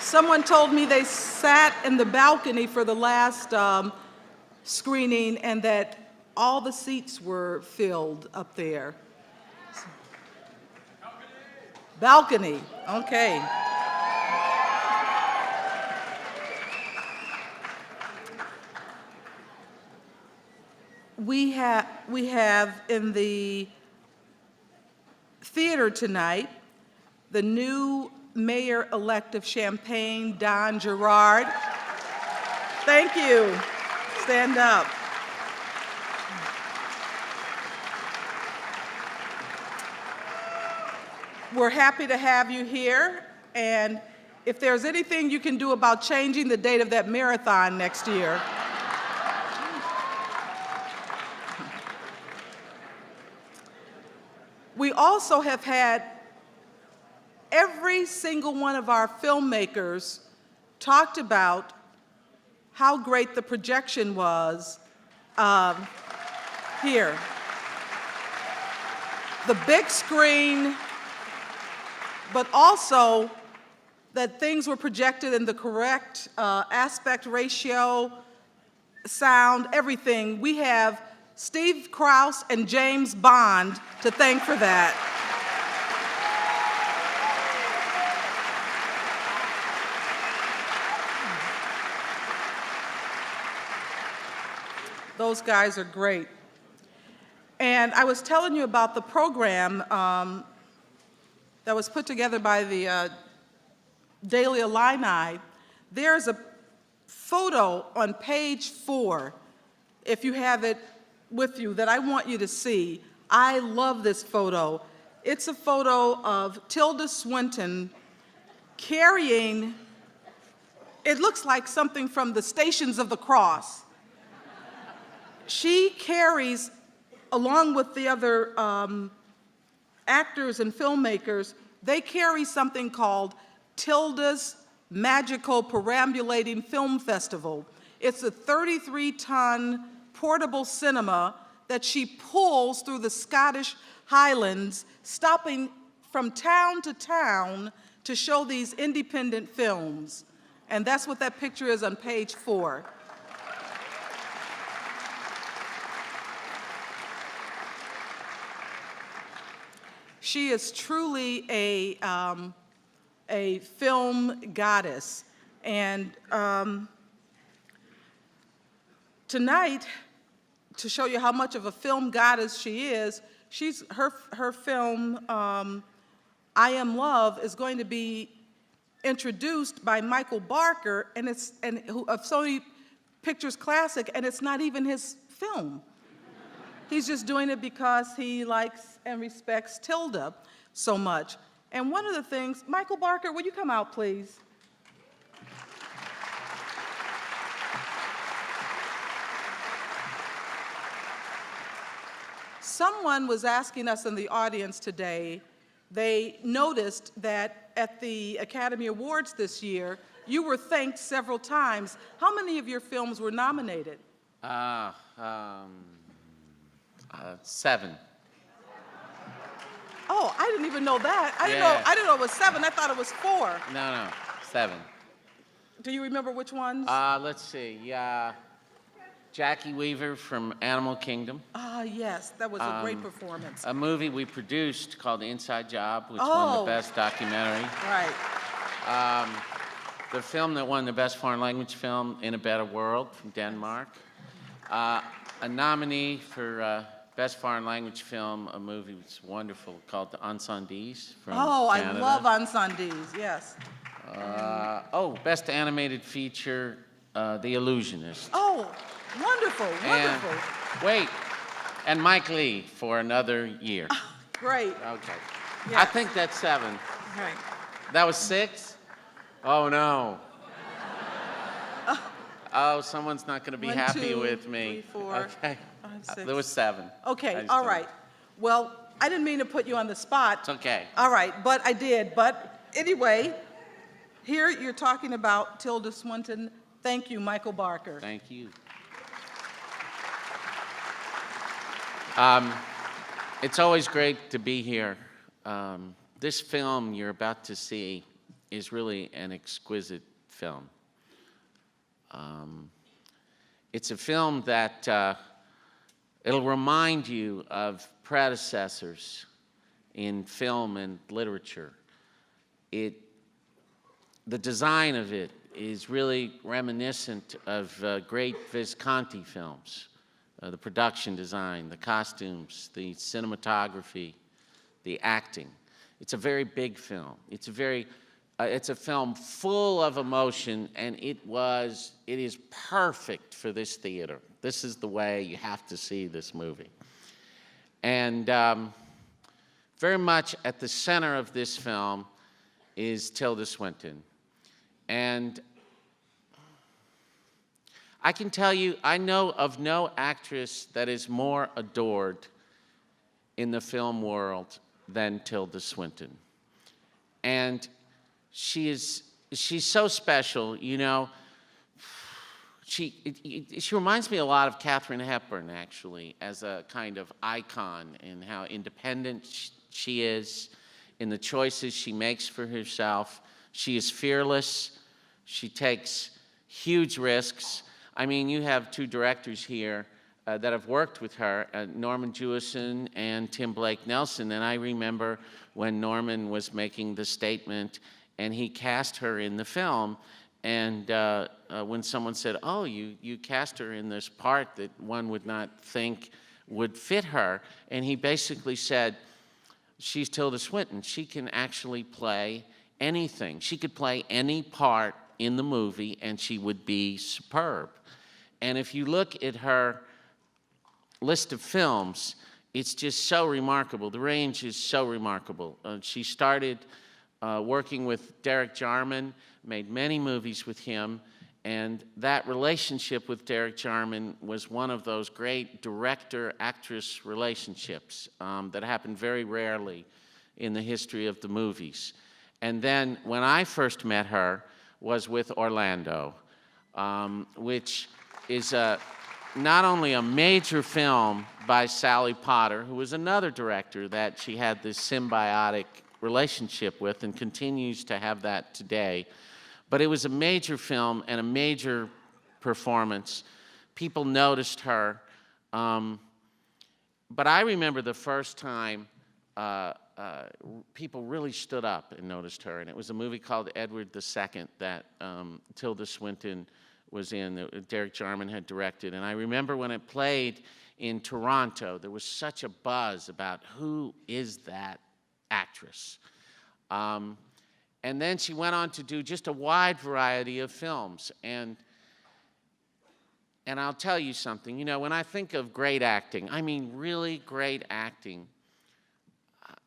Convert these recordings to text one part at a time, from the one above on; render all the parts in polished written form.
Someone told me they sat in the balcony for the last screening and that all the seats were filled up there. Balcony, okay. We have in the theater tonight the new mayor-elect of Champaign, Don Gerard. Thank you. Stand up. We're happy to have you here, and if there's anything you can do about changing the date of that marathon next year. We also have had every single one of our filmmakers talked about how great the projection was here. The big screen, but also that things were projected in the correct aspect ratio, sound, everything. We have Steve Krause and James Bond to thank for that. Those guys are great. And I was telling you about the program that was put together by the Daily Illini. There's a photo on page 4, if you have it with you, that I want you to see. I love this photo. It's a photo of Tilda Swinton carrying, it looks like something from the Stations of the Cross. She carries, along with the other actors and filmmakers, they carry something called Tilda's Magical Perambulating Film Festival. It's a 33-ton portable cinema that she pulls through the Scottish Highlands, stopping from town to town to show these independent films. And that's what that picture is on page 4. She is truly a film goddess. And tonight, to show you how much of a film goddess she is, her film, I Am Love, is going to be introduced by Michael Barker, of Sony Pictures Classic, and it's not even his film. He's just doing it because he likes and respects Tilda so much. And one of the things, Michael Barker, will you come out, please? Someone was asking us in the audience today, they noticed that at the Academy Awards this year, you were thanked several times. How many of your films were nominated? 7. Oh, I didn't even know that. I didn't know it was 7. I thought it was 4. No, 7. Do you remember which ones? Let's see. Jackie Weaver from Animal Kingdom. Yes, that was a great performance. A movie we produced called The Inside Job, which won the Best Documentary. Right. The film that won the Best Foreign Language Film, In a Better World, from Denmark. A nominee for Best Foreign Language Film, a movie that's wonderful called The Encendies from Canada. I love Encendies, yes. Best Animated Feature, The Illusionist. Oh, wonderful, wonderful. And Mike Lee for Another Year. Great. Okay. Yes. I think that's 7. Right. That was 6? Oh, no. Oh, someone's not going to be 1, happy 2, with me. 3, 4, okay. 5, 6. There was 7. Okay, all right. Well, I didn't mean to put you on the spot. It's okay. All right, but I did. But anyway, here you're talking about Tilda Swinton. Thank you, Michael Barker. Thank you. It's always great to be here. This film you're about to see is really an exquisite film. It's a film that it'll remind you of predecessors in film and literature. The design of it is really reminiscent of great Visconti films. The production design, the costumes, the cinematography, the acting. It's a very big film. It's a film full of emotion, and it is perfect for this theater. This is the way you have to see this movie. And very much at the center of this film is Tilda Swinton. And I can tell you, I know of no actress that is more adored in the film world than Tilda Swinton. And she's so special, you know. She reminds me a lot of Katharine Hepburn, actually, as a kind of icon in how independent she is, in the choices she makes for herself. She is fearless. She takes huge risks. I mean, you have two directors here that have worked with her, Norman Jewison and Tim Blake Nelson. And I remember when Norman was making the statement and he cast her in the film. And when someone said, oh, you cast her in this part that one would not think would fit her. And he basically said, she's Tilda Swinton. She can actually play anything. She could play any part in the movie and she would be superb. And if you look at her list of films, it's just so remarkable. The range is so remarkable. She started working with Derek Jarman, made many movies with him, and that relationship with Derek Jarman was one of those great director-actress relationships that happen very rarely in the history of the movies. And then when I first met her was with Orlando, which is not only a major film by Sally Potter, who was another director that she had this symbiotic relationship with and continues to have that today, but it was a major film and a major performance. People noticed her. But I remember the first time people really stood up and noticed her, and it was a movie called Edward II that Tilda Swinton was in, that Derek Jarman had directed. And I remember when it played in Toronto, there was such a buzz about who is that actress. And then she went on to do just a wide variety of films. And I'll tell you something, you know, when I think of great acting, I mean really great acting,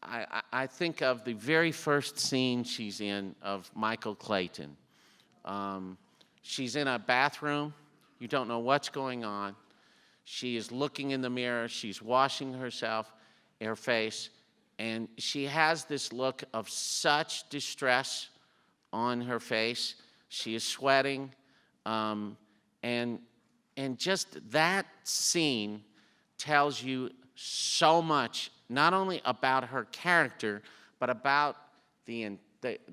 I think of the very first scene she's in of Michael Clayton. She's in a bathroom. You don't know what's going on. She is looking in the mirror. She's washing her face, and she has this look of such distress on her face. She is sweating, and just that scene tells you so much, not only about her character, but about the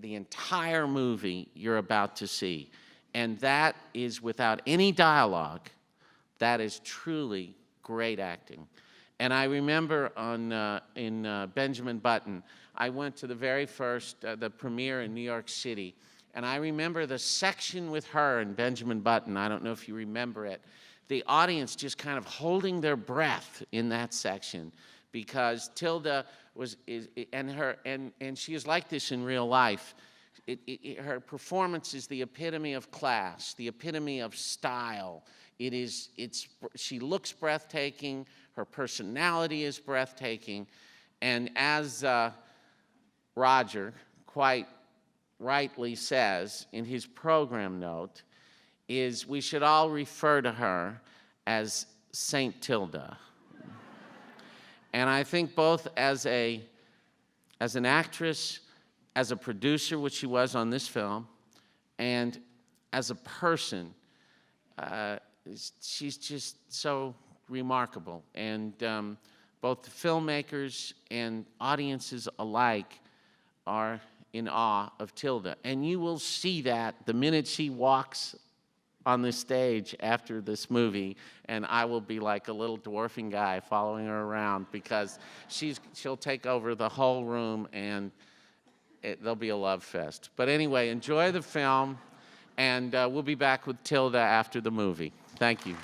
entire movie you're about to see. And that is without any dialogue. That is truly great acting. And I remember in Benjamin Button, I went to the very first, the premiere in New York City, and I remember the section with her and Benjamin Button. I don't know if you remember it. The audience just kind of holding their breath in that section, because Tilda and she is like this in real life. Her performance is the epitome of class, the epitome of style. She looks breathtaking. Her personality is breathtaking. And as Roger quite rightly says in his program note, is we should all refer to her as Saint Tilda. And I think both as an actress, as a producer, which she was on this film, and as a person, she's just so remarkable. And both the filmmakers and audiences alike are in awe of Tilda. And you will see that the minute she walks on the stage after this movie, and I will be like a little dwarfing guy following her around because she'll take over the whole room, and there'll be a love fest. But anyway, enjoy the film, and we'll be back with Tilda after the movie. Thank you.